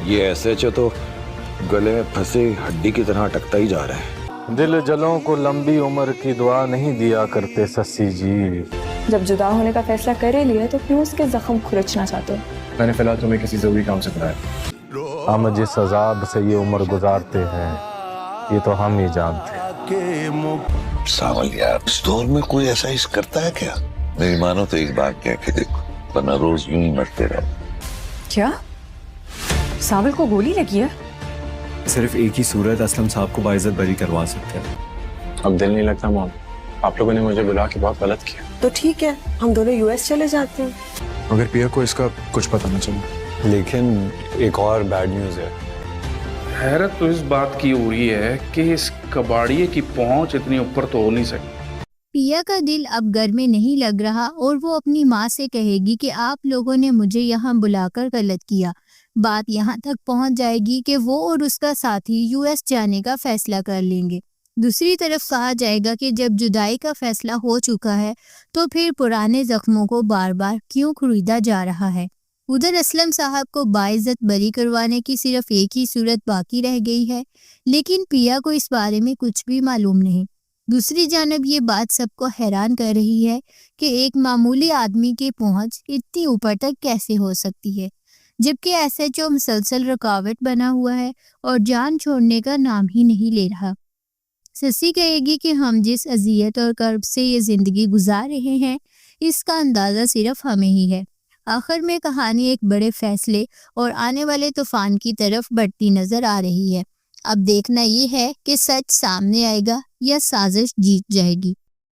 یہ ایسے تو گلے میں پھنسے ہڈی کی طرح اٹکتا ہی جا رہا ہے. دل جلوں کو لمبی عمر کی دعا نہیں دیا کرتے سسی جی. جب جدا ہونے کا فیصلہ کر ہی لیا تو کیوں اس کے زخم کھرچنا چاہتے ہو؟ میں نے فی الحال تمہیں کسی ضروری کام سے بلایا. ہم جس عذاب سے یہ عمر گزارتے ہیں یہ تو ہم ہی جانتے ہیں. ساول یار، اس دور میں کوئی ایسا عشق کرتا ہے کیا؟ میری مانو تو ایک بات کہہ کے دیکھو، ورنہ روز یوں ہی مرتے رہو. کیا ساول کو گولی لگی ہے؟ صرف ایک ہی صورت اسلم صاحب کو باعزت بری کروا سکتے ہیں. اب دل نہیں لگتا مام، آپ لوگوں نے مجھے بلا کے بہت غلط کیا. تو ٹھیک ہے، ہم دونوں US چلے جاتے ہیں. مگر پیا کو اس کا کچھ پتہ نہ چلا. لیکن ایک اور بیڈ نیوز ہے. حیرت تو اس بات کی ہو رہی ہے کہ اس کباڑیے کی پہنچ اتنی اوپر تو ہو نہیں سکتی. پیا کا دل اب گھر میں نہیں لگ رہا اور وہ اپنی ماں سے کہے گی کہ آپ لوگوں نے مجھے یہاں بلا کر غلط کیا. بات یہاں تک پہنچ جائے گی کہ وہ اور اس کا ساتھی US جانے کا فیصلہ کر لیں گے. دوسری طرف کہا جائے گا کہ جب جدائی کا فیصلہ ہو چکا ہے تو پھر پرانے زخموں کو بار بار کیوں خریدا جا رہا ہے. ادھر اسلم صاحب کو باعزت بری کروانے کی صرف ایک ہی صورت باقی رہ گئی ہے، لیکن پیا کو اس بارے میں کچھ بھی معلوم نہیں. دوسری جانب یہ بات سب کو حیران کر رہی ہے کہ ایک معمولی آدمی کی پہنچ اتنی اوپر تک کیسے ہو سکتی ہے، جبکہ SHO مسلسل رکاوٹ بنا ہوا ہے اور جان چھوڑنے کا نام ہی نہیں لے رہا. سسی کہے گی کہ ہم جس اذیت اور کرب سے یہ زندگی گزار رہے ہیں اس کا اندازہ صرف ہمیں ہی ہے. آخر میں کہانی ایک بڑے فیصلے اور آنے والے طوفان کی طرف بڑھتی نظر آ رہی ہے. اب دیکھنا یہ ہے کہ سچ سامنے آئے گا یا سازش جیت جائے گی.